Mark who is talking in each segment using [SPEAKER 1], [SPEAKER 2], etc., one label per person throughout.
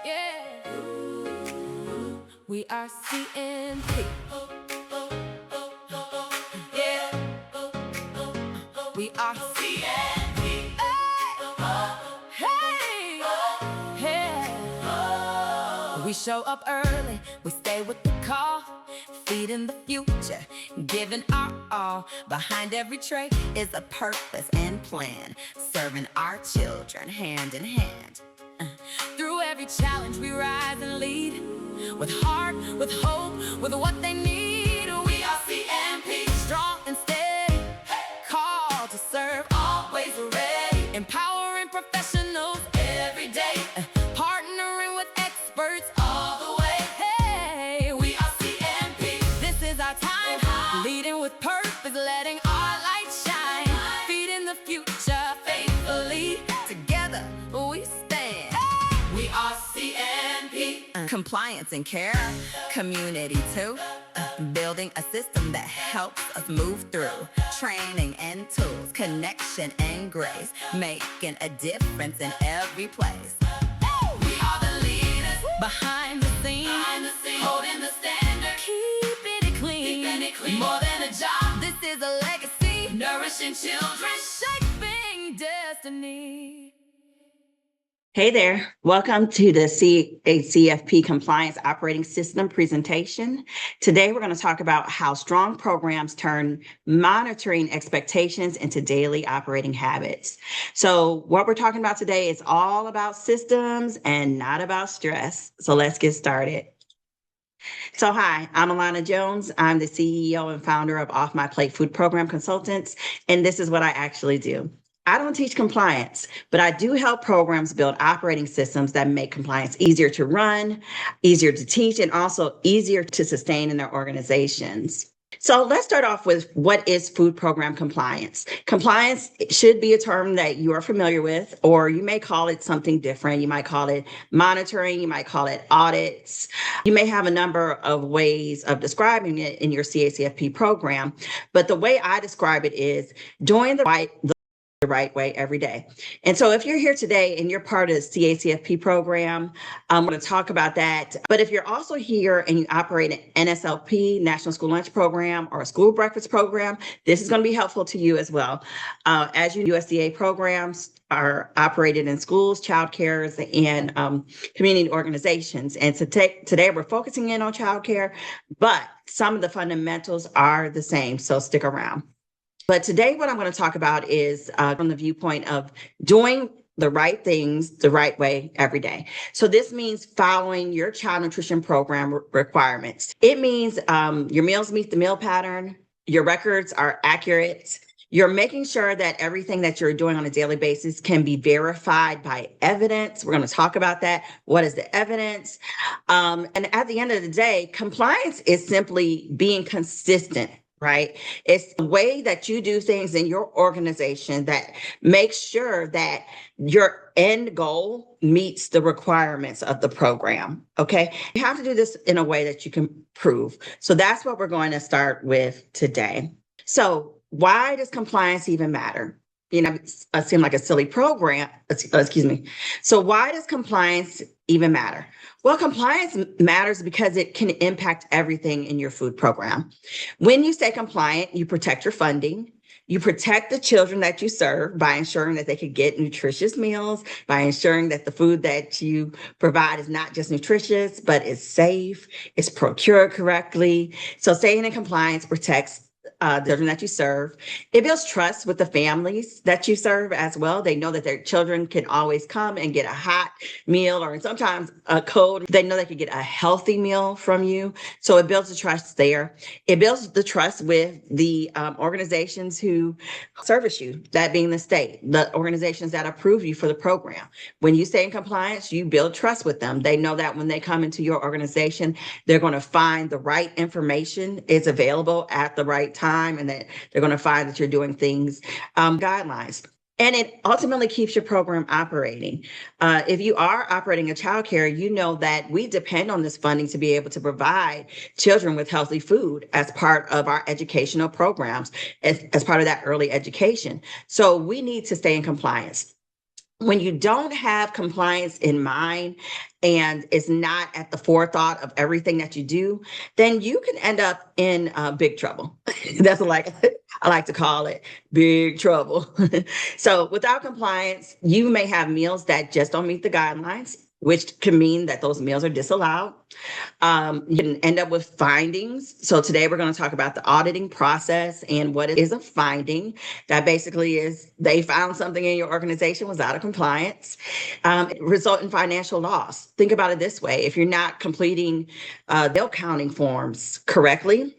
[SPEAKER 1] Yeah. We are CNP. Yeah. We are CNP. Hey. Hey. We show up early. We stay with the call. Feeding the future. Giving our all. Behind every tray is a purpose and plan. Serving our children hand in hand. Through every challenge we rise and lead. With heart, with hope, with what they need. We are CMP. Strong and steady. Called to serve, always ready. Empowering professionals every day. Partnering with experts all the way. Hey, we are CMP. This is our time. Leading with purpose, letting our light shine. Feeding the future faithfully. Together we stand. We are CNP. Compliance and care, community too. Building a system that helps us move through. Training and tools, connection and grace. Making a difference in every place. We are the leaders. Behind the scenes. Holding the standard. Keeping it clean. More than a job. This is a legacy. Nourishing children. Shaping destiny.
[SPEAKER 2] Hey there, welcome to the CFP Compliance Operating System presentation. Today, we're going to talk about how strong programs turn monitoring expectations into daily operating habits. So what we're talking about today is all about systems and not about stress. So let's get started. So hi, I'm Alana Jones. I'm the CEO and founder of Off My Plate Food Program Consultants, and this is what I actually do. I don't teach compliance, but I do help programs build operating systems that make compliance easier to run, easier to teach, and also easier to sustain in their organizations. So let's start off with what is food program compliance. Compliance should be a term that you are familiar with, or you may call it something different. You might call it monitoring, you might call it audits. You may have a number of ways of describing it in your CACFP program, but the way I describe it is doing the right way every day. And so if you're here today and you're part of the CACFP program, I'm going to talk about that. But if you're also here and you operate an NSLP, National School Lunch Program, or a school breakfast program, this is going to be helpful to you as well. As you know, USDA programs are operated in schools, child cares, and community organizations. And today we're focusing in on child care, but some of the fundamentals are the same. So stick around. But today, what I'm going to talk about is from the viewpoint of doing the right things the right way every day. So this means following your child nutrition program requirements. It means your meals meet the meal pattern, your records are accurate, you're making sure that everything that you're doing on a daily basis can be verified by evidence. We're going to talk about that. What is the evidence? And at the end of the day, compliance is simply being consistent. Right? It's the way that you do things in your organization that makes sure that your end goal meets the requirements of the program. Okay. You have to do this in a way that you can prove. So that's what we're going to start with today. So why does compliance even matter? You know, it seemed like a silly program. Excuse me. So why does compliance even matter? Well, compliance matters because it can impact everything in your food program. When you stay compliant, you protect your funding. You protect the children that you serve by ensuring that they could get nutritious meals, by ensuring that the food that you provide is not just nutritious, but is safe, it's procured correctly. So staying in compliance protects the children that you serve. It builds trust with the families that you serve as well. They know that their children can always come and get a hot meal, or sometimes a cold. They know they can get a healthy meal from you. So it builds the trust there. It builds the trust with the organizations who service you, that being the state, the organizations that approve you for the program. When you stay in compliance, you build trust with them. They know that when they come into your organization, they're going to find the right information is available at the right time, and that they're going to find that you're doing things guidelines. And it ultimately keeps your program operating. If you are operating a child care, you know that we depend on this funding to be able to provide children with healthy food as part of our educational programs, as part of that early education. So we need to stay in compliance. when you don't have compliance in mind and it's not at the forethought of everything that you do, then you can end up in big trouble. That's like I like to call it, big trouble. So without compliance, you may have meals that just don't meet the guidelines, which can mean that those meals are disallowed. You can end up with findings. So today we're going to talk about the auditing process and what is a finding. That basically is they found something in your organization was out of compliance, result in financial loss. Think about it this way: if you're not completing bill counting forms correctly,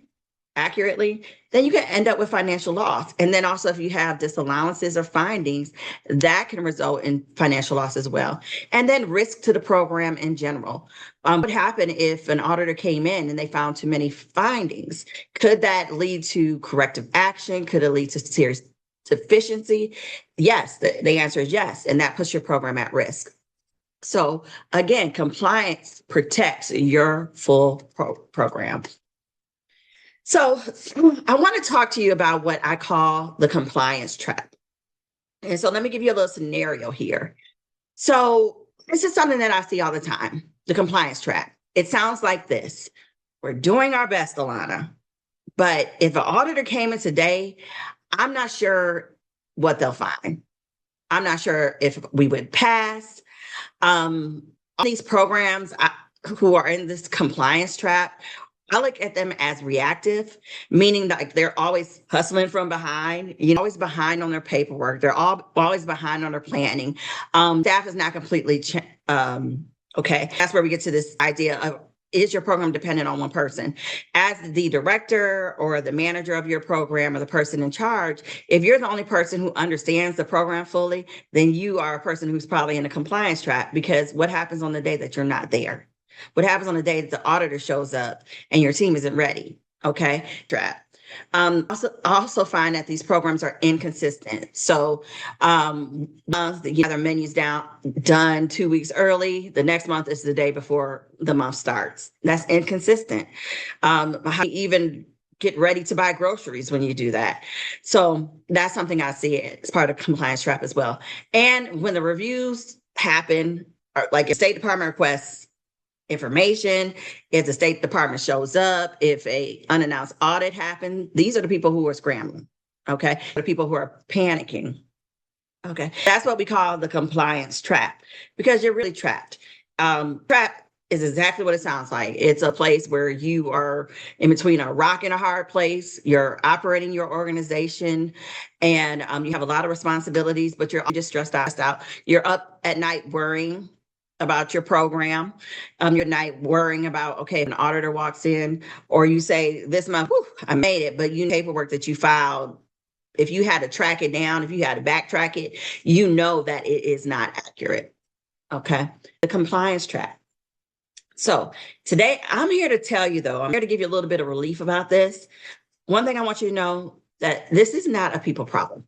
[SPEAKER 2] accurately, then you can end up with financial loss. And then also, if you have disallowances or findings, that can result in financial loss as well. And then risk to the program in general. What would happen if an auditor came in and they found too many findings? Could that lead to corrective action? Could it lead to serious deficiency? Yes, the answer is yes. And that puts your program at risk. So again, compliance protects your full program. So I want to talk to you about what I call the compliance trap. And so let me give you a little scenario here. So this is something that I see all the time, the compliance trap. It sounds like this: we're doing our best, Alana, but if an auditor came in today, I'm not sure what they'll find. I'm not sure if we would pass. All these programs who are in this compliance trap, I look at them as reactive, meaning that they're always hustling from behind, always behind on their paperwork. They're always behind on their planning. Staff is not completely, okay. That's where we get to this idea of, is your program dependent on one person? As the director or the manager of your program or the person in charge, if you're the only person who understands the program fully, then you are a person who's probably in a compliance trap, because what happens on the day that you're not there? What happens on the day that the auditor shows up and your team isn't ready? Okay, trap. I also find that these programs are inconsistent. So month you have their menus done 2 weeks early. The next month is the day before the month starts. That's inconsistent. How you even get ready to buy groceries when you do that? So that's something I see as part of compliance trap as well. And when the reviews happen, or like a State Department requests information, if the State Department shows up, if a unannounced audit happens, these are the people who are scrambling. Okay, the people who are panicking. Okay, that's what we call the compliance trap, because you're really trapped. Trap is exactly what it sounds like. It's a place where you are in between a rock and a hard place. You're operating your organization, and you have a lot of responsibilities, but you're just stressed out. You're up at night worrying about your program. You're night worrying about, okay, an auditor walks in, or you say this month, whew, I made it, but paperwork that you filed, if you had to track it down, if you had to backtrack it, you know that it is not accurate. Okay, the compliance trap. So today I'm here to tell you, though, I'm here to give you a little bit of relief about this. One thing I want you to know, that this is not a people problem.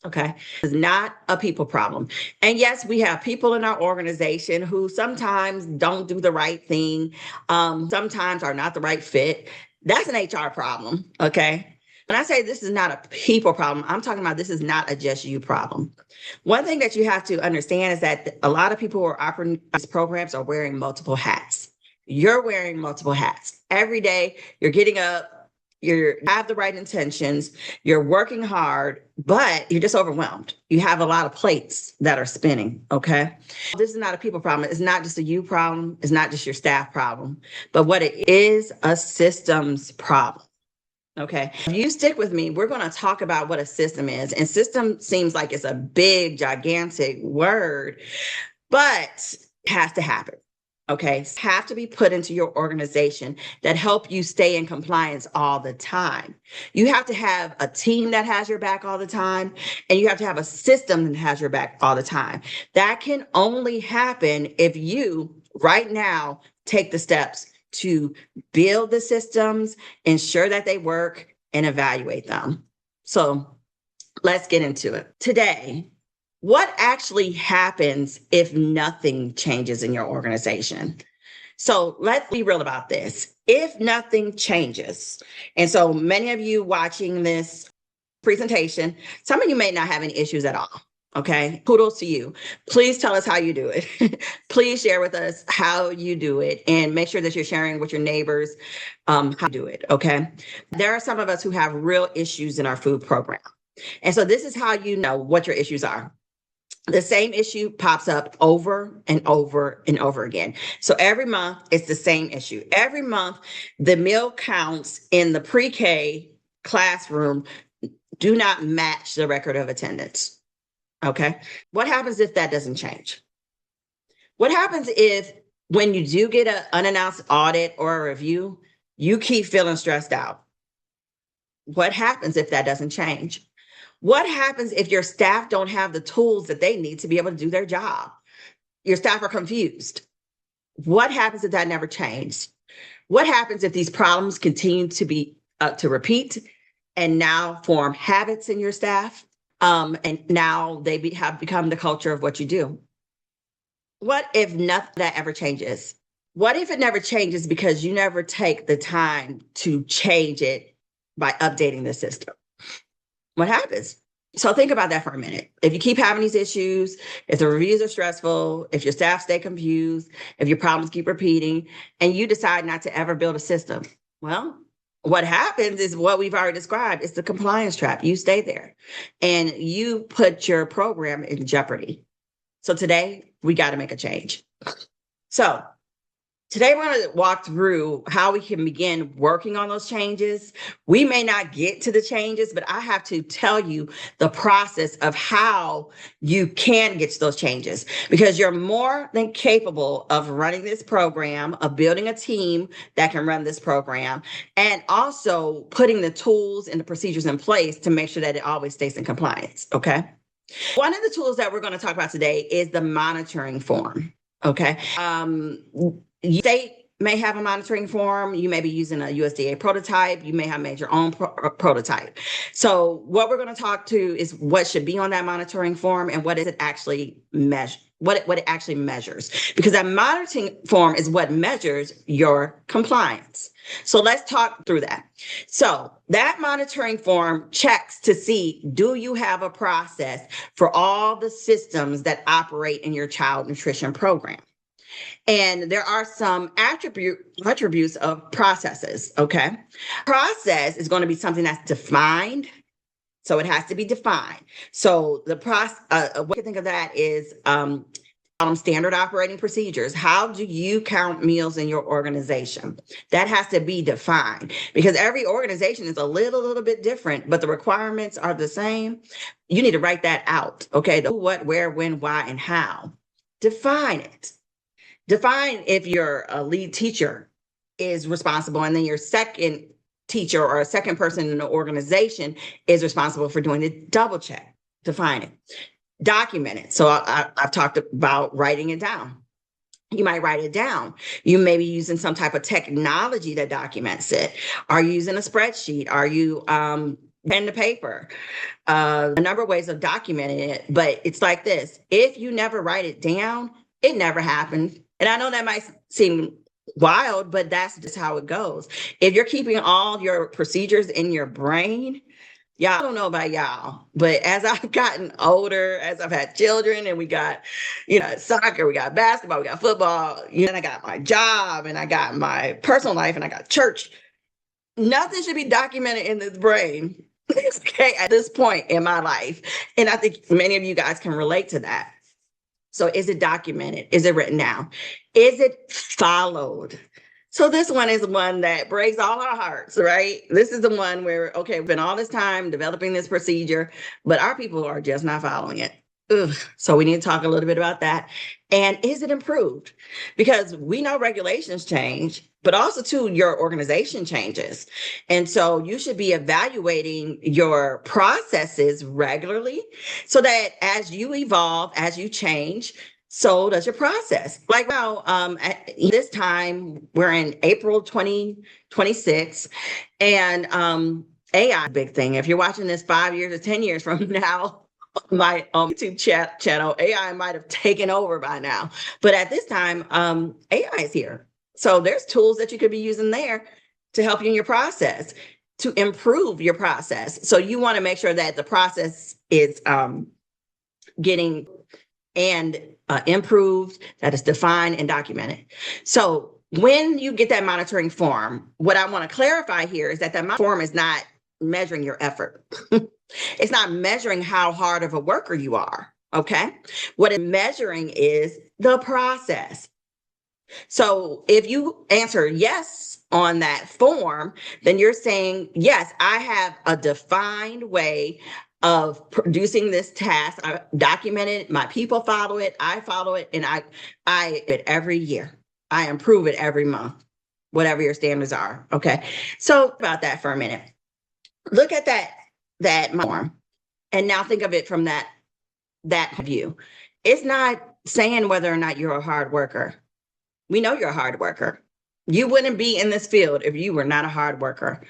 [SPEAKER 2] Okay, it's not a people problem. And yes, we have people in our organization who sometimes don't do the right thing, sometimes are not the right fit. That's an HR problem. Okay. When I say this is not a people problem, I'm talking about this is not a just you problem. One thing that you have to understand is that a lot of people who are operating these programs are wearing multiple hats. You're wearing multiple hats. Every day you're getting up, you have the right intentions, you're working hard, but you're just overwhelmed. You have a lot of plates that are spinning, okay? This is not a people problem. It's not just a you problem. It's not just your staff problem, but what it is, a systems problem. Okay, if you stick with me, we're going to talk about what a system is. And system seems like it's a big, gigantic word, but it has to happen. Okay, have to be put into your organization that help you stay in compliance all the time. You have to have a team that has your back all the time, and you have to have a system that has your back all the time. That can only happen if you right now take the steps to build the systems, ensure that they work, and evaluate them. So let's get into it. Today, what actually happens if nothing changes in your organization? So let's be real about this. If nothing changes, and so many of you watching this presentation, some of you may not have any issues at all. Okay, kudos to you. Please tell us how you do it. Please share with us how you do it and make sure that you're sharing with your neighbors how you do it. Okay, there are some of us who have real issues in our food program. And so this is how you know what your issues are. The same issue pops up over and over and over again. So every month it's the same issue. Every month the meal counts in the pre-K classroom do not match the record of attendance. Okay. What happens if that doesn't change? What happens if when you do get an unannounced audit or a review, you keep feeling stressed out? What happens if that doesn't change? What happens if your staff don't have the tools that they need to be able to do their job? Your staff are confused. What happens if that never changes? What happens if these problems continue to repeat and now form habits in your staff? And now they have become the culture of what you do. What if nothing that ever changes? What if it never changes because you never take the time to change it by updating the system? What happens? So think about that for a minute. If you keep having these issues, if the reviews are stressful, if your staff stay confused, if your problems keep repeating, and you decide not to ever build a system, well, what happens is what we've already described. It's the compliance trap. You stay there and you put your program in jeopardy. So today we got to make a change. So today we're going to walk through how we can begin working on those changes. We may not get to the changes, but I have to tell you the process of how you can get to those changes, because you're more than capable of running this program, of building a team that can run this program, and also putting the tools and the procedures in place to make sure that it always stays in compliance. Okay. One of the tools that we're going to talk about today is the monitoring form. Okay. State may have a monitoring form. You may be using a USDA prototype. You may have made your own prototype. So what we're going to talk to is what should be on that monitoring form and what is it actually measure, what it actually measures, because that monitoring form is what measures your compliance. So let's talk through that. So that monitoring form checks to see, do you have a process for all the systems that operate in your child nutrition program? And there are some attributes of processes, okay? Process is going to be something that's defined. So it has to be defined. So the process, what you think of that is standard operating procedures. How do you count meals in your organization? That has to be defined, because every organization is a little bit different, but the requirements are the same. You need to write that out, okay? The who, what, where, when, why, and how. Define it. Define if your lead teacher is responsible, and then your second teacher or a second person in the organization is responsible for doing the double check. Define it. Document it. So I've talked about writing it down. You might write it down. You may be using some type of technology that documents it. Are you using a spreadsheet? Are you pen to paper? A number of ways of documenting it, but it's like this. If you never write it down, it never happened. And I know that might seem wild, but that's just how it goes. If you're keeping all your procedures in your brain, y'all, I don't know about y'all, but as I've gotten older, as I've had children, and we got, soccer, we got basketball, we got football, and I got my job, and I got my personal life, and I got church. Nothing should be documented in this brain, okay, at this point in my life. And I think many of you guys can relate to that. So is it documented? Is it written down? Is it followed? So this one is one that breaks all our hearts, right? This is the one where, okay, we've been all this time developing this procedure, but our people are just not following it. Ugh. So we need to talk a little bit about that. And is it improved? Because we know regulations change, but also too, your organization changes. And so you should be evaluating your processes regularly so that as you evolve, as you change, so does your process. Like now, at this time, we're in April 2026, and AI is a big thing. If you're watching this 5 years or 10 years from now, my YouTube channel, AI might have taken over by now. But at this time, AI is here. So there's tools that you could be using there to help you in your process, to improve your process. So you want to make sure that the process is getting and improved, that is defined and documented. So when you get that monitoring form, what I want to clarify here is that that form is not measuring your effort. It's not measuring how hard of a worker you are. Okay. What it's measuring is the process. So if you answer yes on that form, then you're saying, yes, I have a defined way of producing this task. I document it, my people follow it, I follow it, and I it every year. I improve it every month, whatever your standards are. Okay. So about that for a minute. Look at that form and now think of it from that view. It's not saying whether or not you're a hard worker. We know you're a hard worker. You wouldn't be in this field if you were not a hard worker.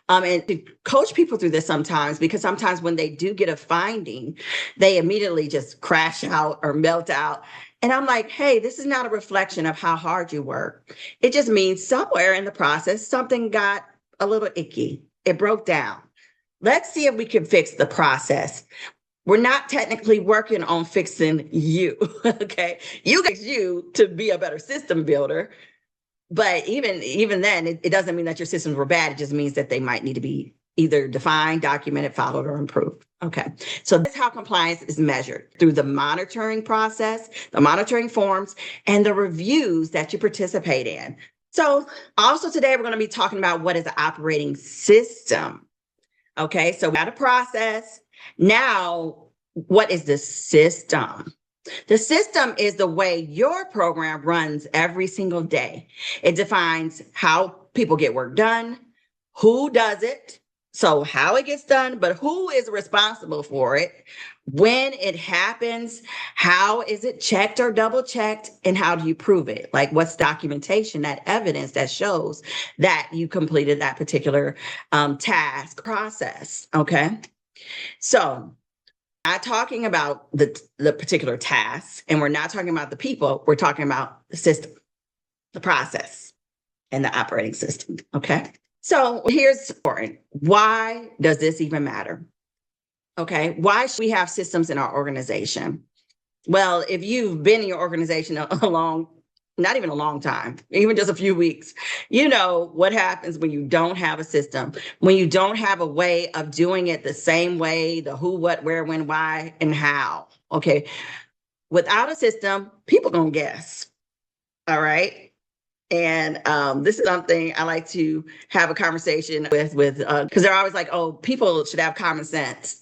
[SPEAKER 2] And to coach people through this sometimes, because sometimes when they do get a finding, they immediately just crash out or melt out. And I'm like, hey, this is not a reflection of how hard you work. It just means somewhere in the process, something got a little icky. It broke down. Let's see if we can fix the process. We're not technically working on fixing you, okay? You get you to be a better system builder, but even then, it doesn't mean that your systems were bad. It just means that they might need to be either defined, documented, followed, or improved. Okay, so that's how compliance is measured through the monitoring process, the monitoring forms, and the reviews that you participate in. So also today, we're going to be talking about what is an operating system. Okay, so we got a process. Now, what is the system? The system is the way your program runs every single day. It defines how people get work done, who does it, so how it gets done, but who is responsible for it, when it happens, how is it checked or double checked, and how do you prove it? Like what's documentation, that evidence that shows that you completed that particular task process, okay? So not talking about the particular tasks, and we're not talking about the people, we're talking about the system, the process, and the operating system, okay? So here's important. Why does this even matter? Okay, why should we have systems in our organization? Well, if you've been in your organization a long, not even a long time, even just a few weeks, you know what happens when you don't have a system, when you don't have a way of doing it the same way, the who, what, where, when, why, and how. Okay, without a system, people gonna guess. All right. And this is something I like to have a conversation with because they're always like, oh, people should have common sense.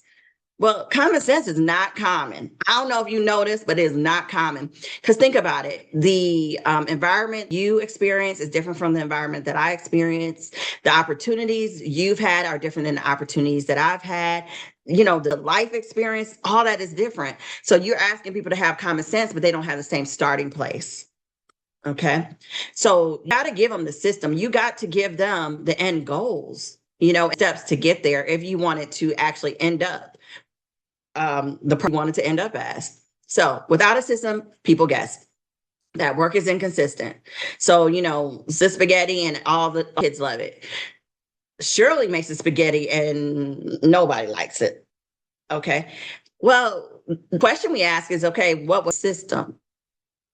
[SPEAKER 2] Well, common sense is not common. I don't know if you know this, but it is not common. Because think about it. The environment you experience is different from the environment that I experience. The opportunities you've had are different than the opportunities that I've had. You know, the life experience, all that is different. So you're asking people to have common sense, but they don't have the same starting place. Okay. So you got to give them the system. You got to give them the end goals, you know, steps to get there if you want it to actually end up the person wanted to end up as. So without a system, people guess that work is inconsistent. So, you know, the spaghetti and all the kids love it. Shirley makes the spaghetti and nobody likes it. Okay. Well, the question we ask is, okay, what was system?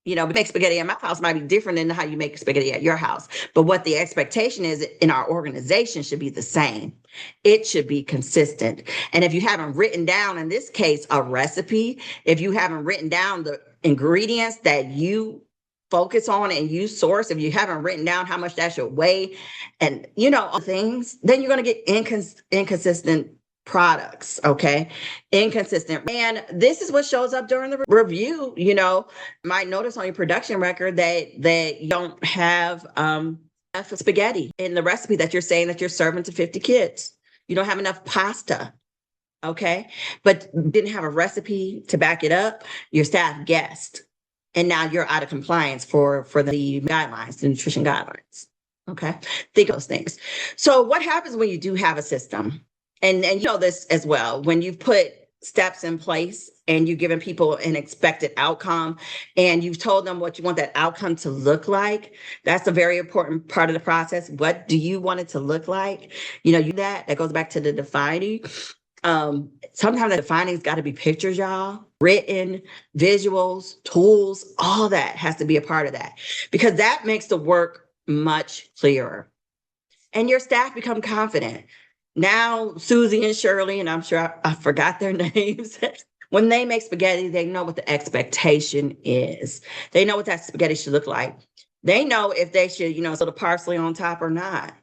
[SPEAKER 2] You know, make spaghetti at my house might be different than how you make spaghetti at your house. But what the expectation is in our organization should be the same. It should be consistent. And if you haven't written down, in this case, a recipe, if you haven't written down the ingredients that you focus on and you source, if you haven't written down how much that should weigh and, you know, things, then you're going to get inconsistent products, okay? Inconsistent. And this is what shows up during the review. You know, you might notice on your production record that you don't have enough spaghetti in the recipe that you're saying that you're serving to 50 kids. You don't have enough pasta, okay? But didn't have a recipe to back it up. Your staff guessed. And now you're out of compliance for the guidelines, the nutrition guidelines, okay? Think of those things. So what happens when you do have a system? And you know this as well, when you've put steps in place and you've given people an expected outcome and you've told them what you want that outcome to look like, that's a very important part of the process. What do you want it to look like? You know, that goes back to the defining. Sometimes the findings got to be pictures, y'all, written, visuals, tools, all that has to be a part of that because that makes the work much clearer. And your staff become confident. Now, Susie and Shirley, and I'm sure I forgot their names. When they make spaghetti, they know what the expectation is. They know what that spaghetti should look like. They know if they should, put the parsley on top or not.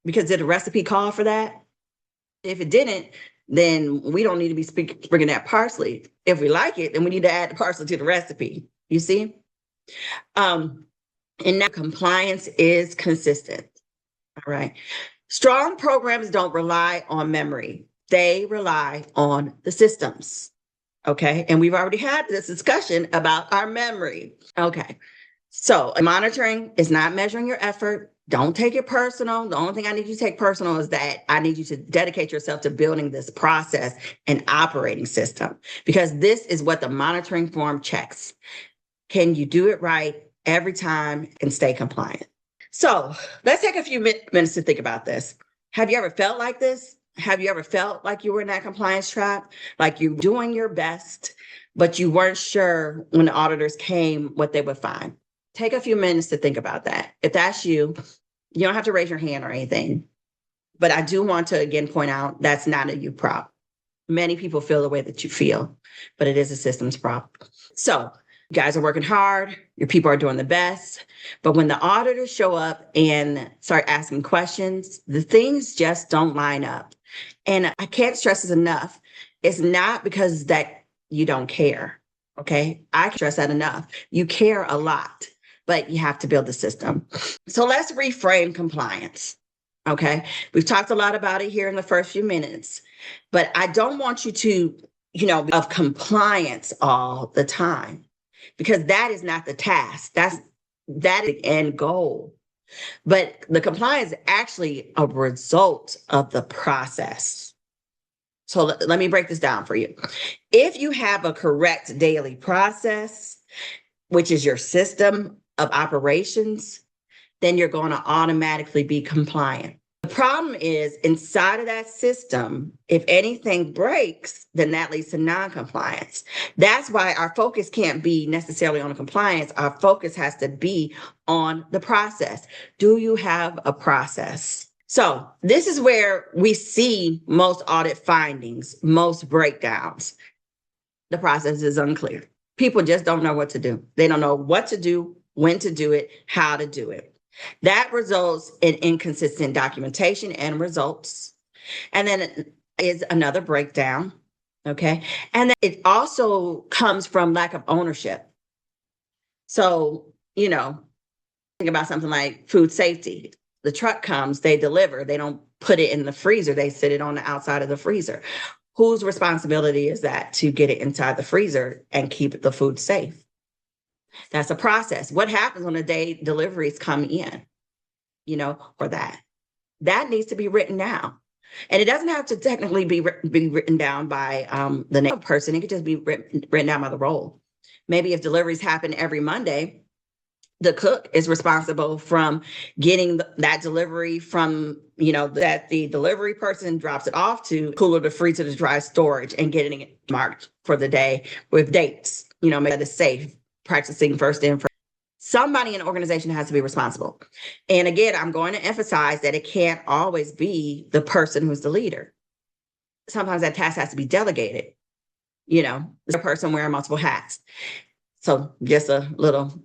[SPEAKER 2] Because did the recipe call for that? If it didn't, then we don't need to be bringing that parsley. If we like it, then we need to add the parsley to the recipe. You see? And now compliance is consistent. All right. Strong programs don't rely on memory. They rely on the systems. Okay. And we've already had this discussion about our memory. Okay. So monitoring is not measuring your effort. Don't take it personal. The only thing I need you to take personal is that I need you to dedicate yourself to building this process and operating system, because this is what the monitoring form checks. Can you do it right every time and stay compliant? So let's take a few minutes to think about this. Have you ever felt like this? Have you ever felt like you were in that compliance trap? Like you're doing your best, but you weren't sure when the auditors came what they would find? Take a few minutes to think about that. If that's you, you don't have to raise your hand or anything. But I do want to again point out that's not a you problem. Many people feel the way that you feel, but it is a systems problem. So you guys are working hard. Your people are doing the best. But when the auditors show up and start asking questions, the things just don't line up. And I can't stress this enough. It's not because that you don't care. Okay. I can't stress that enough. You care a lot, but you have to build the system. So let's reframe compliance. Okay. We've talked a lot about it here in the first few minutes, but I don't want you to, of compliance all the time, because that is not the task. That is the end goal. But the compliance is actually a result of the process. So let me break this down for you. If you have a correct daily process, which is your system of operations, then you're going to automatically be compliant. The problem is inside of that system, if anything breaks, then that leads to non-compliance. That's why our focus can't be necessarily on compliance. Our focus has to be on the process. Do you have a process? So this is where we see most audit findings, most breakdowns. The process is unclear. People just don't know what to do. They don't know what to do, when to do it, how to do it. That results in inconsistent documentation and results. And then is another breakdown. Okay. And then it also comes from lack of ownership. So, think about something like food safety. The truck comes, they deliver, they don't put it in the freezer, they sit it on the outside of the freezer. Whose responsibility is that to get it inside the freezer and keep the food safe? That's a process. What happens when the day deliveries come in, or that? That needs to be written down. And it doesn't have to technically be written down by the name of the person. It could just be written down by the role. Maybe if deliveries happen every Monday, the cook is responsible from getting that delivery from, that the delivery person drops it off to cooler to freezer to dry storage and getting it marked for the day with dates, make that is safe, practicing first in, first. Somebody in the organization has to be responsible. And again, I'm going to emphasize that it can't always be the person who's the leader. Sometimes that task has to be delegated, the person wearing multiple hats. So just a little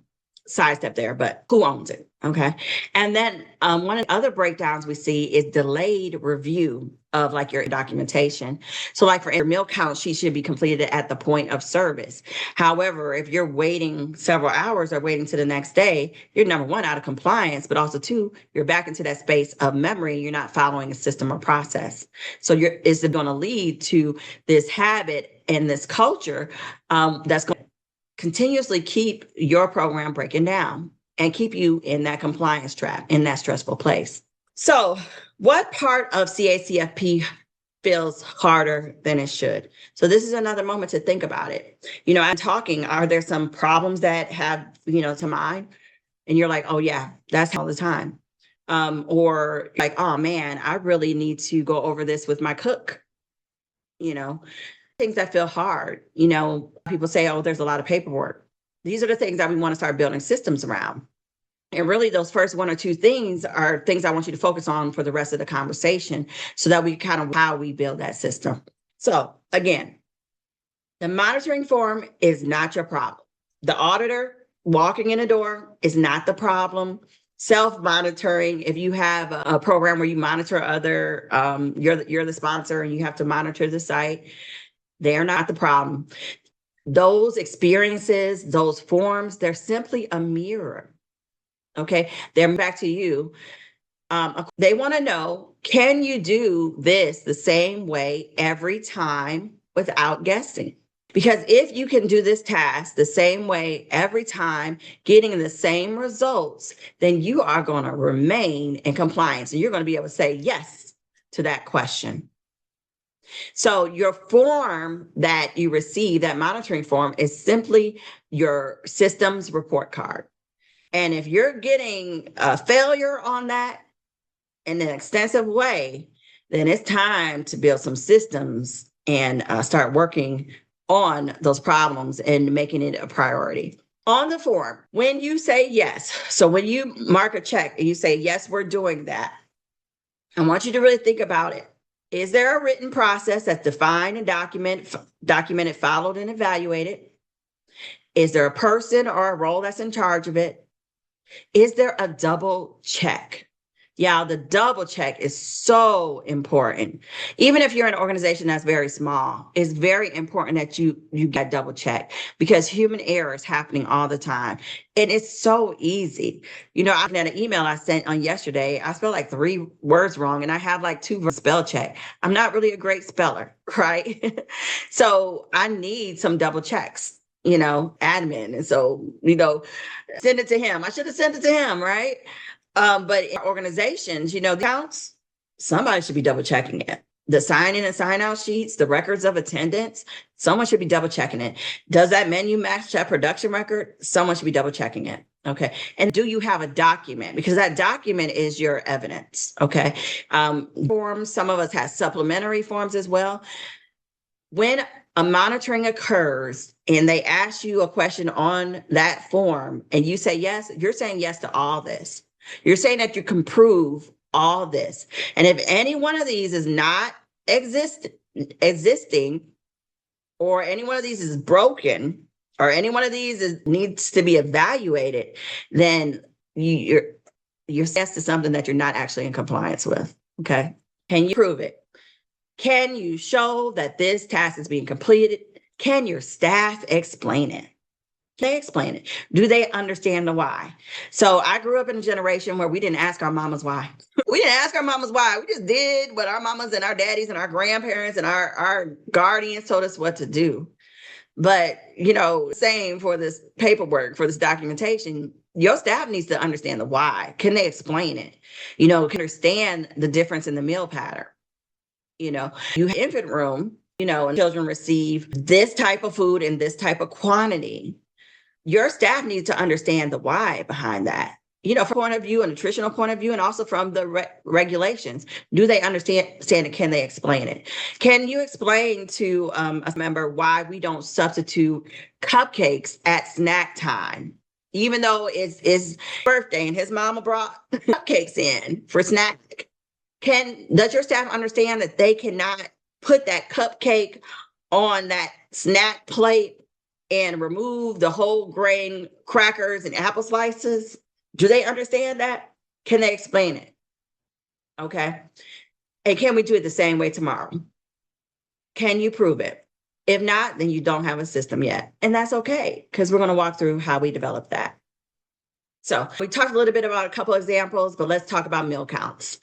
[SPEAKER 2] sidestep there, but who owns it? Okay. And then one of the other breakdowns we see is delayed review of like your documentation. So like for your meal count, she should be completed at the point of service. However, if you're waiting several hours or waiting to the next day, you're number one, out of compliance, but also two, you're back into that space of memory. You're not following a system or process. So it's going to lead to this habit and this culture that's going to continuously keep your program breaking down and keep you in that compliance trap, in that stressful place. So what part of CACFP feels harder than it should? So this is another moment to think about it. I'm talking, are there some problems that have, to mind? And you're like, oh yeah, that's all the time. Or like, oh man, I really need to go over this with my cook. you know, things that feel hard. People say, oh, there's a lot of paperwork. These are the things that we want to start building systems around. And really, those first one or two things are things I want you to focus on for the rest of the conversation so that we kind of how we build that system. So again, the monitoring form is not your problem. The auditor walking in the door is not the problem. Self-monitoring, if you have a program where you monitor other, you're the sponsor and you have to monitor the site, they're not the problem. Those experiences, those forms, they're simply a mirror. Okay, they're back to you. They want to know, can you do this the same way every time without guessing? Because if you can do this task the same way every time, getting the same results, then you are going to remain in compliance and you're going to be able to say yes to that question. So your form that you receive, that monitoring form, is simply your systems report card. And if you're getting a failure on that in an extensive way, then it's time to build some systems and start working on those problems and making it a priority. On the form, when you say yes, so when you mark a check and you say, yes, we're doing that, I want you to really think about it. Is there a written process that's defined and documented, followed, and evaluated? Is there a person or a role that's in charge of it? Is there a double check? Yeah, the double check is so important. Even if you're an organization that's very small, it's very important that you get double check because human error is happening all the time. And it's so easy. I had an email I sent on yesterday. I spelled like 3 words wrong and I have like 2 spell check. I'm not really a great speller, right? So I need some double checks, admin. And so, send it to him. I should have sent it to him, right? But in organizations, the accounts, somebody should be double checking it. The sign in and sign out sheets, the records of attendance, someone should be double checking it. Does that menu match that production record? Someone should be double checking it. Okay. And do you have a document? Because that document is your evidence. Okay. Forms, some of us have supplementary forms as well. When a monitoring occurs and they ask you a question on that form and you say yes, you're saying yes to all this. You're saying that you can prove all this. And if any one of these is not existing, or any one of these is broken, or any one of these needs to be evaluated, then you're yes to something that you're not actually in compliance with. Okay. Can you prove it? Can you show that this task is being completed? Can your staff explain it? They explain it. Do they understand the why? So I grew up in a generation where we didn't ask our mamas why. We didn't ask our mamas why. We just did what our mamas and our daddies and our grandparents and our guardians told us what to do. But, same for this paperwork, for this documentation, your staff needs to understand the why. Can they explain it? Can understand the difference in the meal pattern. You have infant room, and children receive this type of food in this type of quantity. Your staff needs to understand the why behind that, from a point of view, a nutritional point of view, and also from the regulations. Do they understand it? Can they explain it? Can you explain to a member why we don't substitute cupcakes at snack time? Even though it's his birthday and his mama brought cupcakes in for snack. Does your staff understand that they cannot put that cupcake on that snack plate and remove the whole grain crackers and apple slices? Do they understand that? Can they explain it? Okay. And can we do it the same way tomorrow? Can you prove it? If not, then you don't have a system yet. And that's okay, because we're going to walk through how we develop that. So we talked a little bit about a couple of examples, but let's talk about meal counts.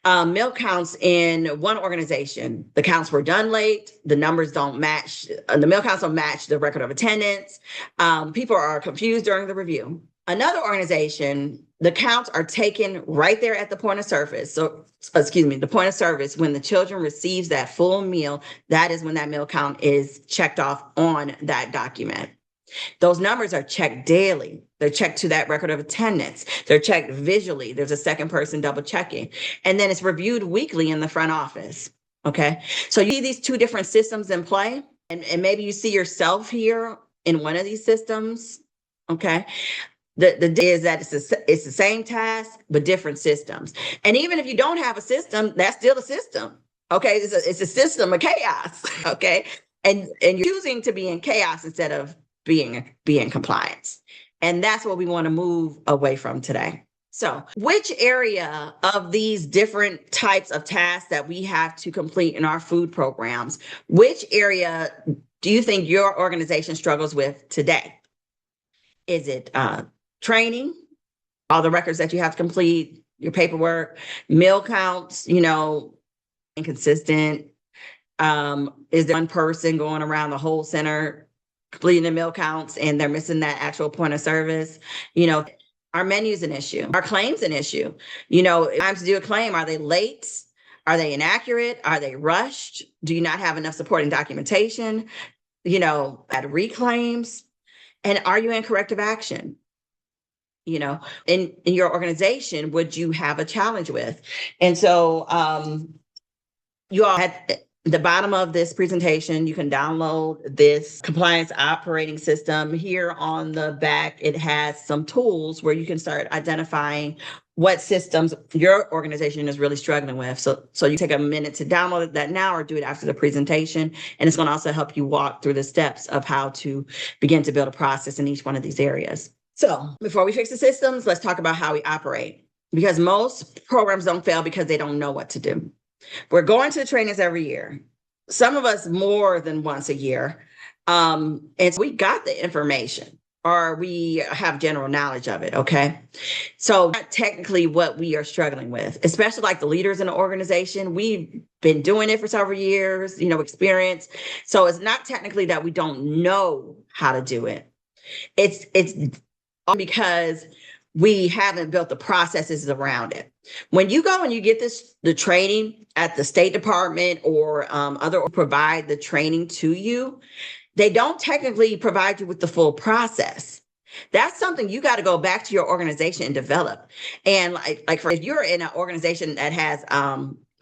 [SPEAKER 2] Meal counts in one organization, the counts were done late, the numbers don't match, the meal counts don't match the record of attendance. People are confused during the review. Another organization, the counts are taken right there at the point of service. The point of service, when the children receives that full meal, that is when that meal count is checked off on that document. Those numbers are checked daily. They're checked to that record of attendance. They're checked visually. There's a second person double checking. And then it's reviewed weekly in the front office. Okay. So you see these two different systems in play, and maybe you see yourself here in one of these systems. Okay. The day is that it's the same task, but different systems. And even if you don't have a system, that's still a system. Okay. It's a system of chaos. Okay. And you're choosing to be in chaos instead of be in compliance. And that's what we want to move away from today. So, which area of these different types of tasks that we have to complete in our food programs, which area do you think your organization struggles with today? Is it training, all the records that you have to complete, your paperwork, meal counts, inconsistent? Is there one person going around the whole center completing the meal counts and they're missing that actual point of service? Our menu is an issue. Our claims an issue. Times to do a claim, are they late? Are they inaccurate? Are they rushed? Do you not have enough supporting documentation? At reclaims? And are you in corrective action? In your organization, would you have a challenge with? And so you all at the bottom of this presentation, you can download this compliance operating system. Here on the back, it has some tools where you can start identifying what systems your organization is really struggling with. So you take a minute to download that now or do it after the presentation. And it's going to also help you walk through the steps of how to begin to build a process in each one of these areas. So before we fix the systems, let's talk about how we operate, because most programs don't fail because they don't know what to do. We're going to the trainings every year, some of us more than once a year. And so we got the information, or we have general knowledge of it. Okay. So not technically what we are struggling with, especially like the leaders in the organization. We've been doing it for several years, experience. So it's not technically that we don't know how to do it. It's because we haven't built the processes around it. When you go and you get the training at the State Department or other provide the training to you, they don't technically provide you with the full process. That's something you got to go back to your organization and develop. And if you're in an organization that has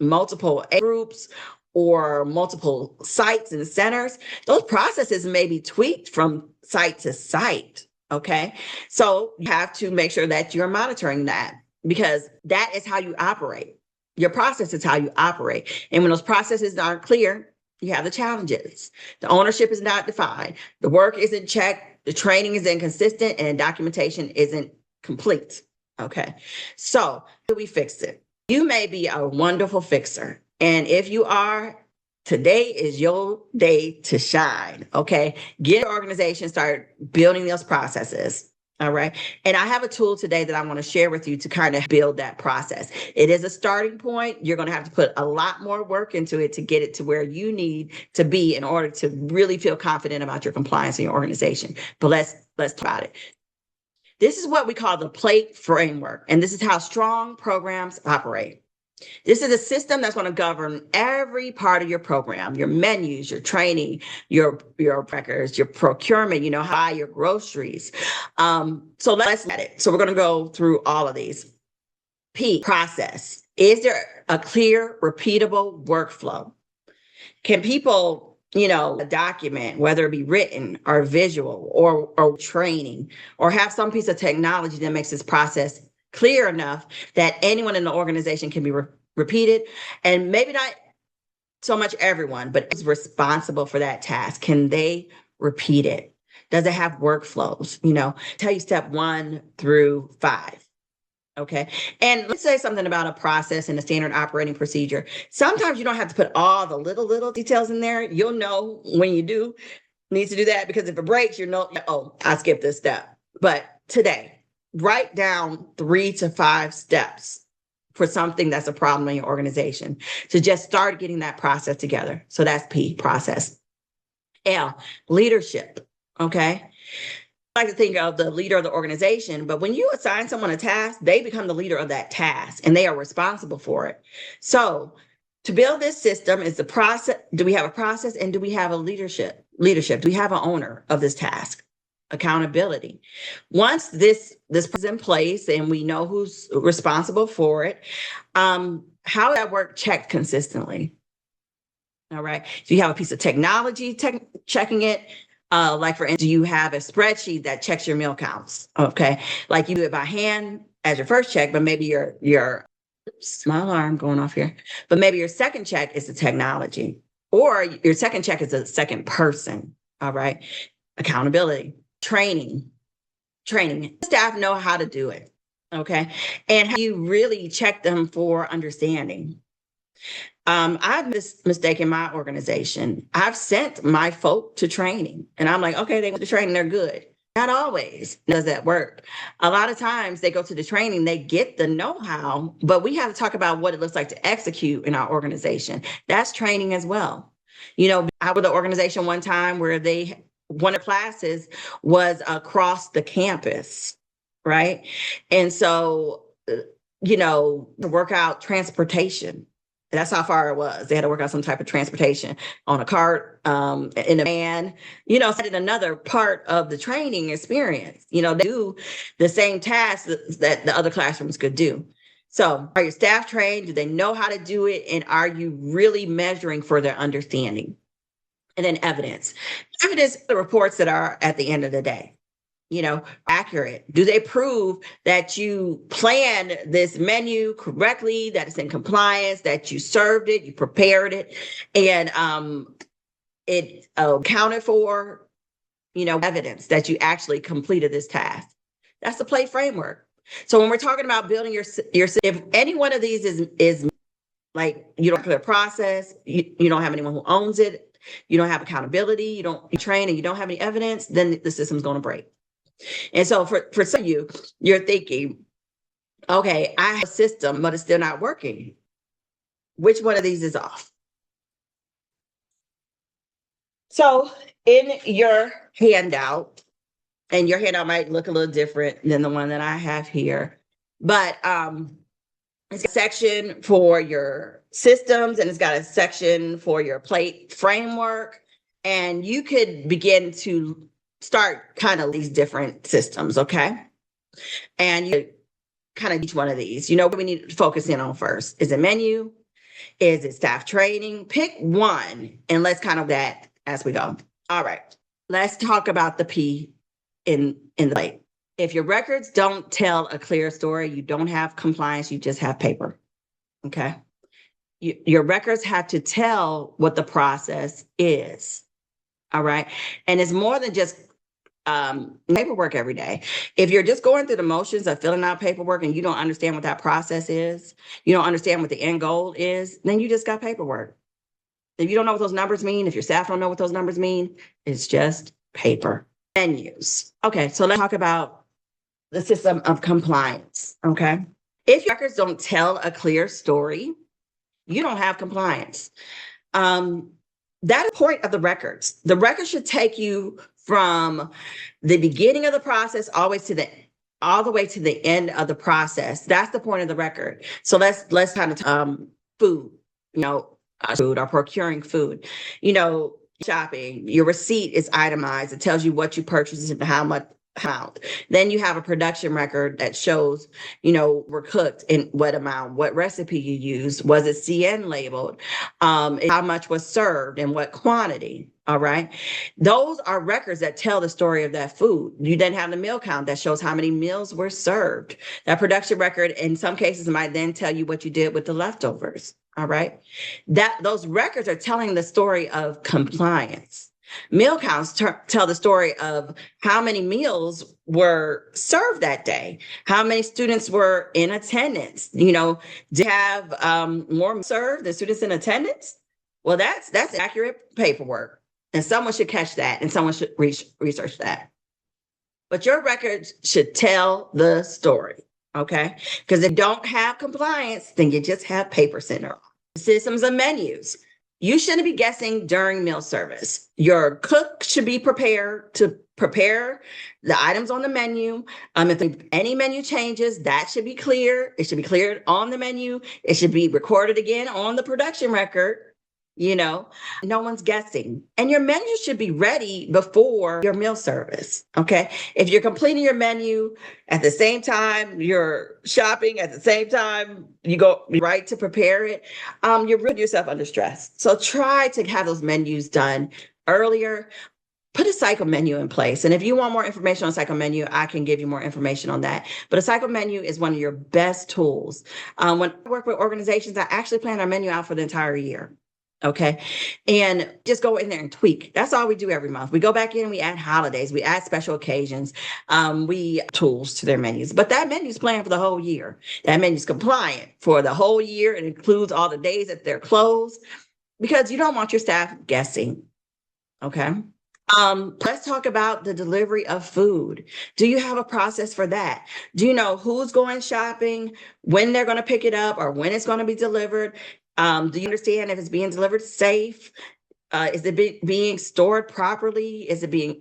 [SPEAKER 2] multiple groups or multiple sites and centers, those processes may be tweaked from site to site. Okay. So you have to make sure that you're monitoring that, because that is how you operate. Your process is how you operate. And when those processes aren't clear, you have the challenges. The ownership is not defined. The work isn't checked. The training is inconsistent and documentation isn't complete. Okay. So how do we fix it? You may be a wonderful fixer. And if you are, today is your day to shine. Okay. Get your organization, start building those processes. All right. And I have a tool today that I want to share with you to kind of build that process. It is a starting point. You're going to have to put a lot more work into it to get it to where you need to be in order to really feel confident about your compliance in your organization. But let's talk about it. This is what we call the plate framework. And this is how strong programs operate. This is a system that's going to govern every part of your program, your menus, your training, your records, your procurement, buy your groceries. So let's let it. So we're going to go through all of these. P, process. Is there a clear, repeatable workflow? Can people, a document, whether it be written or visual or training, or have some piece of technology that makes this process clear enough that anyone in the organization can be repeated, and maybe not so much everyone, but who's responsible for that task, can they repeat it? Does it have workflows? Tell you step 1 through 5. Okay. And let's say something about a process and a standard operating procedure. Sometimes you don't have to put all the little details in there. You'll know when you do need to do that, because if it breaks, I skipped this step. But today, write down 3 to 5 steps for something that's a problem in your organization to just start getting that process together. So that's P, process. L, leadership. Okay. I like to think of the leader of the organization, but when you assign someone a task, they become the leader of that task and they are responsible for it. So to build this system is the process. Do we have a process, and do we have a leadership? Do we have an owner of this task? Accountability. Once this is in place and we know who's responsible for it, how that work checked consistently? All right. So you have a piece of technology checking it. Like for instance, you have a spreadsheet that checks your meal counts. Okay. Like you do it by hand as your first check, but maybe your oops, my alarm going off here. But maybe your second check is the technology, or your second check is a second person. All right. Accountability, training. Staff know how to do it. Okay. And how you really check them for understanding. I've made this mistake in my organization. I've sent my folk to training and I'm like, okay, they went to training, they're good. Not always does that work. A lot of times they go to the training, they get the know-how, but we have to talk about what it looks like to execute in our organization. That's training as well. You know, I was at an organization one time where one of the classes was across the campus, right? And so, to work out transportation. That's how far it was. They had to work out some type of transportation on a cart, in a van, so another part of the training experience. They do the same tasks that the other classrooms could do. So are your staff trained? Do they know how to do it? And are you really measuring for their understanding? And then evidence. Evidence, the reports that are at the end of the day. Accurate? Do they prove that you planned this menu correctly, that it's in compliance, that you served it, you prepared it, and it accounted for, evidence that you actually completed this task? That's the play framework. So when we're talking about building your if any one of these is like you don't have a process, you don't have anyone who owns it, you don't have accountability, you don't train, and you don't have any evidence, then the system's going to break. And so for some of you, you're thinking, okay, I have a system, but it's still not working. Which one of these is off? So in your handout, and your handout might look a little different than the one that I have here, but it's a section for your systems and it's got a section for your plate framework. And you could begin to start kind of these different systems, okay? And you kind of each one of these, what we need to focus in on first. Is it menu? Is it staff training? Pick one and let's kind of that as we go. All right, let's talk about the P in the plate. If your records don't tell a clear story, you don't have compliance, you just have paper, okay? Your records have to tell what the process is, all right? And it's more than just paperwork every day. If you're just going through the motions of filling out paperwork and you don't understand what that process is, you don't understand what the end goal is, then you just got paperwork. If you don't know what those numbers mean, if your staff don't know what those numbers mean, it's just paper. Menus. Okay, so let's talk about the system of compliance, okay? If your records don't tell a clear story, you don't have compliance. That is the point of the records. The records should take you from the beginning of the process all the way to the end of the process. That's the point of the record. So let's kind of food, food or procuring food, shopping. Your receipt is itemized. It tells you what you purchased and how much. Then you have a production record that shows, were cooked in what amount, what recipe you used, was it CN labeled, how much was served and what quantity. All right. Those are records that tell the story of that food. You then have the meal count that shows how many meals were served. That production record in some cases might then tell you what you did with the leftovers. All right. Those records are telling the story of compliance. Meal counts tell the story of how many meals were served that day, how many students were in attendance. Do you have more served than students in attendance? Well, that's accurate paperwork, and someone should catch that, and someone should research that. But your records should tell the story, okay? Because if you don't have compliance, then you just have paper sitting around. Systems of menus. You shouldn't be guessing during meal service. Your cook should be prepared to prepare the items on the menu. If any menu changes, that should be clear. It should be cleared on the menu. It should be recorded again on the production record. You know, no one's guessing. And your menu should be ready before your meal service. Okay. If you're completing your menu at the same time you're shopping, at the same time you go right to prepare it, you're putting yourself under stress. So try to have those menus done earlier. Put a cycle menu in place. And if you want more information on cycle menu, I can give you more information on that. But a cycle menu is one of your best tools. When I work with organizations, I actually plan our menu out for the entire year. Okay. And just go in there and tweak. That's all we do every month. We go back in, we add holidays, we add special occasions, we tools to their menus. But that menu is planned for the whole year. That menu is compliant for the whole year. It includes all the days that they're closed because you don't want your staff guessing. Okay. Let's talk about the delivery of food. Do you have a process for that? Do you know who's going shopping, when they're going to pick it up, or when it's going to be delivered? Do you understand if it's being delivered safe? Is it being stored properly? Is it being,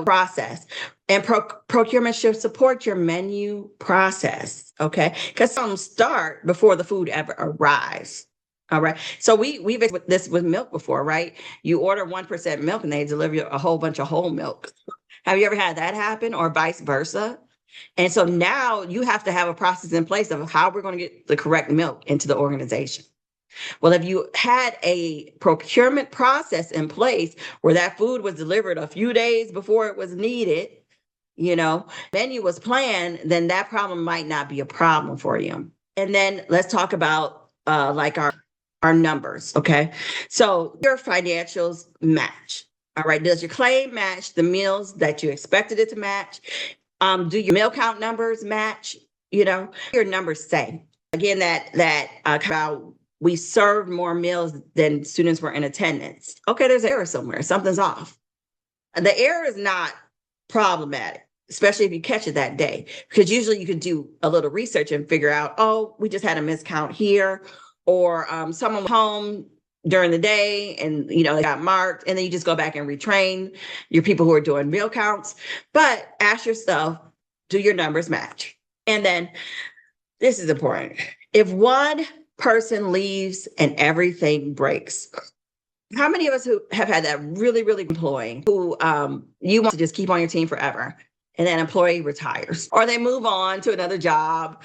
[SPEAKER 2] processed? And procurement should support your menu process, okay? Because some start before the food ever arrives. All right. So we've experienced this with milk before, right? You order 1% milk and they deliver you a whole bunch of whole milk. Have you ever had that happen or vice versa? And so now you have to have a process in place of how we're going to get the correct milk into the organization. Well, if you had a procurement process in place where that food was delivered a few days before it was needed, menu was planned, then that problem might not be a problem for you. And then let's talk about like our numbers. Okay. So your financials match. All right. Does your claim match the meals that you expected it to match? Do your meal count numbers match? Your numbers say again that about we served more meals than students were in attendance. Okay, there's an error somewhere. Something's off. The error is not problematic, especially if you catch it that day, because usually you can do a little research and figure out, oh, we just had a miscount here, or someone was home during the day and they got marked, and then you just go back and retrain your people who are doing meal counts. But ask yourself, do your numbers match? And then this is important. If one person leaves and everything breaks, how many of us who have had that really, really employee who you want to just keep on your team forever, and that employee retires, or they move on to another job,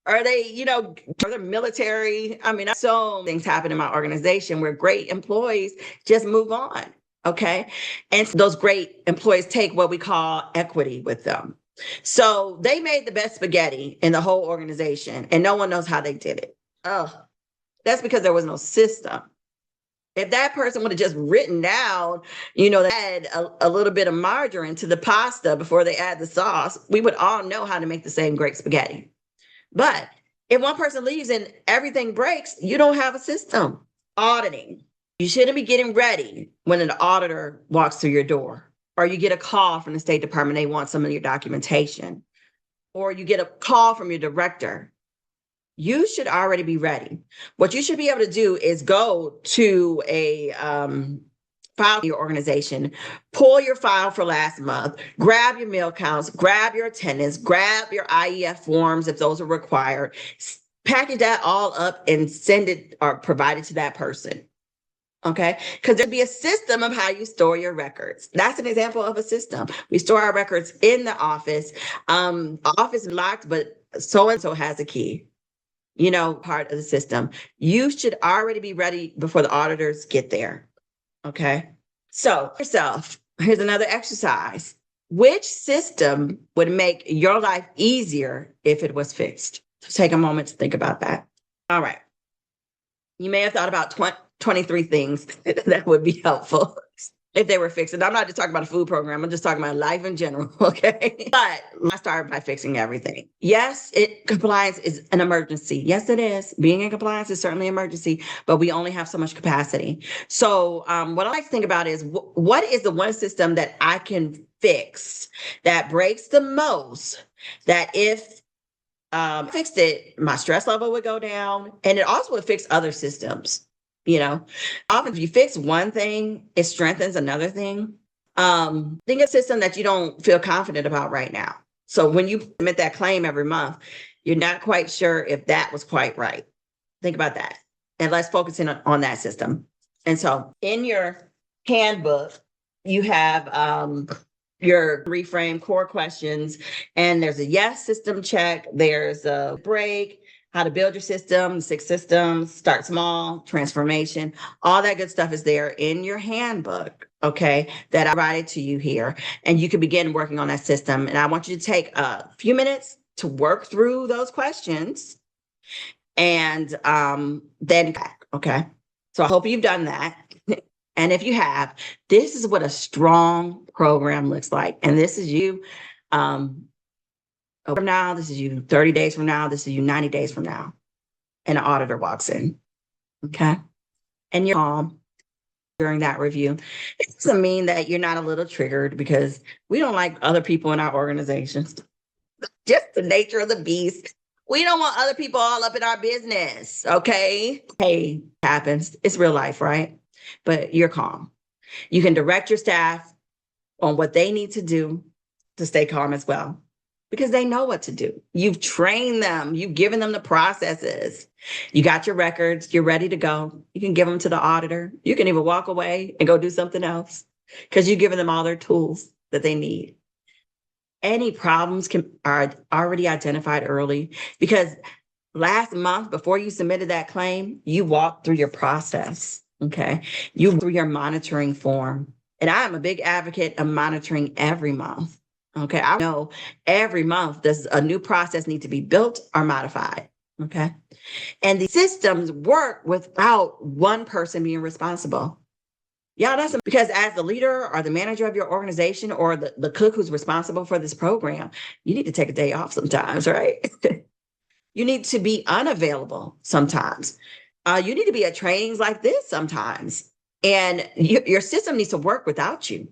[SPEAKER 2] or they, or the military? I mean, so things happen in my organization where great employees just move on. Okay. And those great employees take what we call equity with them. So they made the best spaghetti in the whole organization and no one knows how they did it. Oh, that's because there was no system. If that person would have just written down, add a little bit of margarine to the pasta before they add the sauce, we would all know how to make the same great spaghetti. But if one person leaves and everything breaks, you don't have a system. Auditing. You shouldn't be getting ready when an auditor walks through your door, or you get a call from the State Department, they want some of your documentation, or you get a call from your director. You should already be ready. What you should be able to do is go to a file your organization, pull your file for last month, grab your meal counts, grab your attendance, grab your IEF forms if those are required, package that all up and send it or provide it to that person. Okay, because there'd be a system of how you store your records. That's an example of a system. We store our records in the office. Office is locked, but so-and-so has a key. Part of the system. You should already be ready before the auditors get there. Okay. So yourself, here's another exercise. Which system would make your life easier if it was fixed? So take a moment to think about that. All right. You may have thought about 23 things that would be helpful if they were fixed. And I'm not just talking about a food program. I'm just talking about life in general. Okay. But let's start by fixing everything. Yes, compliance is an emergency. Yes, it is. Being in compliance is certainly an emergency, but we only have so much capacity. So what I like to think about is what is the one system that I can fix that breaks the most, that if I fixed it, my stress level would go down, and it also would fix other systems. Often if you fix one thing, it strengthens another thing. Think of a system that you don't feel confident about right now. So when you submit that claim every month, you're not quite sure if that was quite right. Think about that. And let's focus in on that system. And so in your handbook, you have your reframe core questions, and there's a yes system check, there's a break, how to build your system, 6 systems, start small, transformation, all that good stuff is there in your handbook, okay, that I provided to you here. And you can begin working on that system. And I want you to take a few minutes to work through those questions and then back, okay? So I hope you've done that. And if you have, this is what a strong program looks like. And this is you from now, this is you 30 days from now, this is you 90 days from now. And an auditor walks in, okay? And you're calm during that review. It doesn't mean that you're not a little triggered, because we don't like other people in our organizations. Just the nature of the beast. We don't want other people all up in our business, okay? Hey, happens. It's real life, right? But you're calm. You can direct your staff on what they need to do to stay calm as well, because they know what to do. You've trained them. You've given them the processes. You got your records. You're ready to go. You can give them to the auditor. You can even walk away and go do something else, because you've given them all their tools that they need. Any problems are already identified early, because last month, before you submitted that claim, you walked through your process, okay? You went through your monitoring form. And I am a big advocate of monitoring every month, okay? I know every month does a new process need to be built or modified, okay? And the systems work without one person being responsible. Yeah, that's because as the leader or the manager of your organization, or the cook who's responsible for this program, you need to take a day off sometimes, right? You need to be unavailable sometimes. You need to be at trainings like this sometimes. And your system needs to work without you.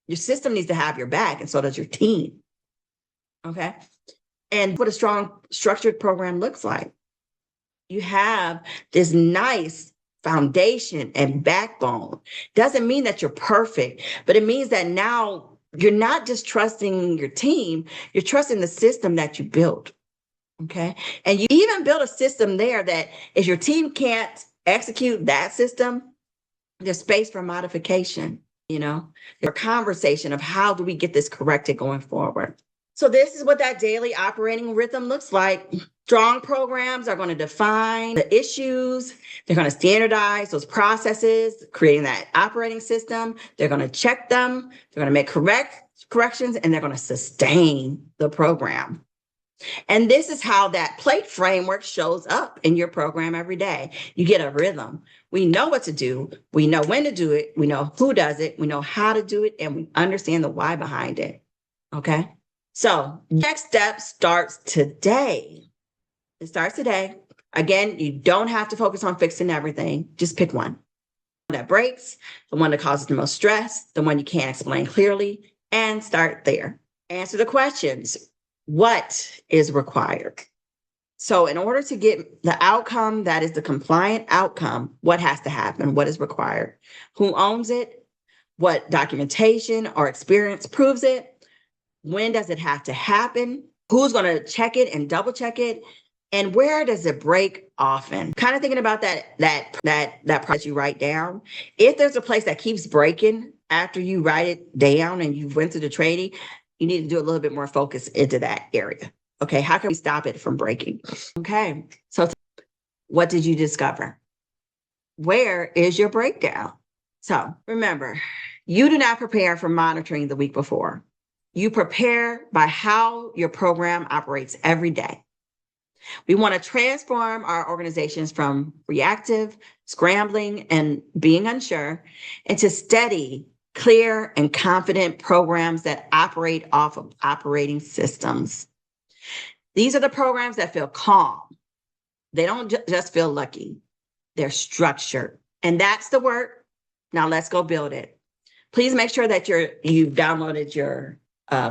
[SPEAKER 2] Your system needs to have your back, and so does your team. Okay. And what a strong structured program looks like. You have this nice foundation and backbone. Doesn't mean that you're perfect, but it means that now you're not just trusting your team, you're trusting the system that you built. Okay. And you even build a system there that if your team can't execute that system, there's space for modification, there's a conversation of how do we get this corrected going forward. So this is what that daily operating rhythm looks like. Strong programs are going to define the issues. They're going to standardize those processes, creating that operating system. They're going to check them. They're going to make corrections, and they're going to sustain the program. And this is how that plate framework shows up in your program every day. You get a rhythm. We know what to do. We know when to do it. We know who does it. We know how to do it, and we understand the why behind it. Okay. So next step starts today. It starts today. Again, you don't have to focus on fixing everything. Just pick one that breaks, the one that causes the most stress, the one you can't explain clearly, and start there. Answer the questions. What is required? So in order to get the outcome that is the compliant outcome, what has to happen? What is required? Who owns it? What documentation or experience proves it? When does it have to happen? Who's going to check it and double check it? And where does it break often? Kind of thinking about that price you write down. If there's a place that keeps breaking after you write it down and you went to the training, you need to do a little bit more focus into that area. Okay, how can we stop it from breaking? Okay, so what did you discover? Where is your breakdown? So remember, you do not prepare for monitoring the week before. You prepare by how your program operates every day. We want to transform our organizations from reactive, scrambling, and being unsure into steady, clear, and confident programs that operate off of operating systems. These are the programs that feel calm. They don't just feel lucky. They're structured. And that's the work. Now let's go build it. Please make sure that you've downloaded your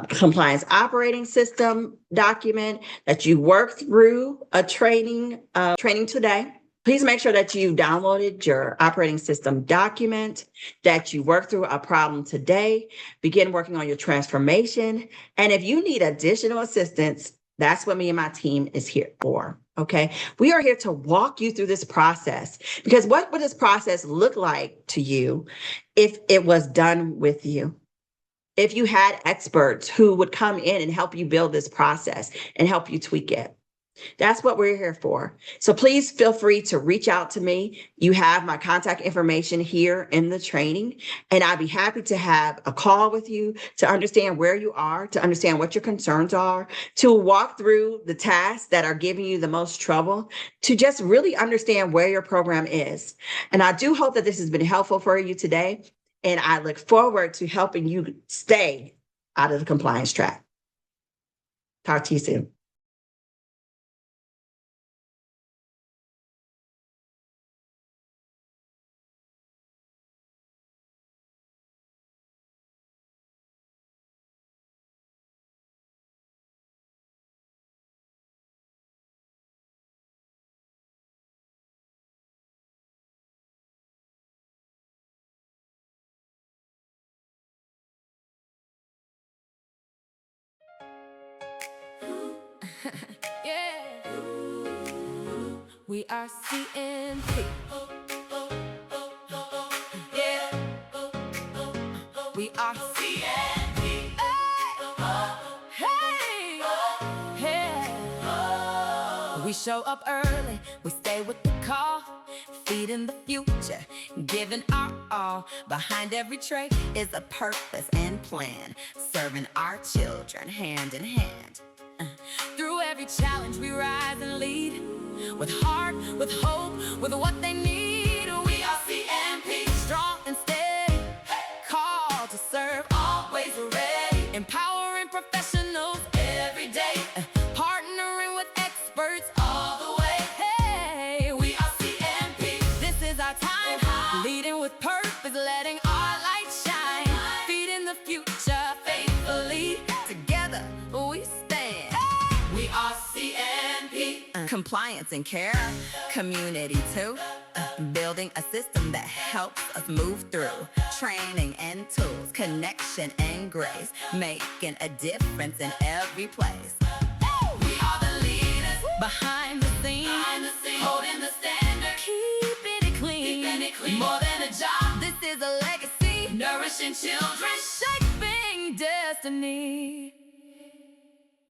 [SPEAKER 2] compliance operating system document, that you work through a training today. Please make sure that you downloaded your operating system document, that you work through a problem today, begin working on your transformation. And if you need additional assistance, that's what me and my team is here for. Okay. We are here to walk you through this process because what would this process look like to you if it was done with you? If you had experts who would come in and help you build this process and help you tweak it. That's what we're here for. So please feel free to reach out to me. You have my contact information here in the training, and I'd be happy to have a call with you to understand where you are, to understand what your concerns are, to walk through the tasks that are giving you the most trouble, to just really understand where your program is. And I do hope that this has been helpful for you today, and I look forward to helping you stay out of the compliance trap. Talk to you soon.
[SPEAKER 1] Yeah. We are CNP. Yeah. We are CNP. Hey. Hey. We show up early. We stay with the call. Feeding the future, giving our all. Behind every trait is a purpose and plan. Serving our children hand in hand. Through every challenge we rise and lead. With heart, with hope, with what they need. We are CNP, strong and steady. Called to serve, always ready. Empowering professionals every day. Partnering with experts all the way. Hey, we are CNP. This is our time. Leading with purpose, letting our light shine. Feeding the future faithfully. Together we stand. We are CNP. Compliance and care, community too. Building a system that helps us move through. Training and tools, connection and grace. Making a difference in every place. We are the leaders behind the scenes. Holding the standard. Keeping it clean. More than a job, this is a legacy. Nourishing children, shaping destiny.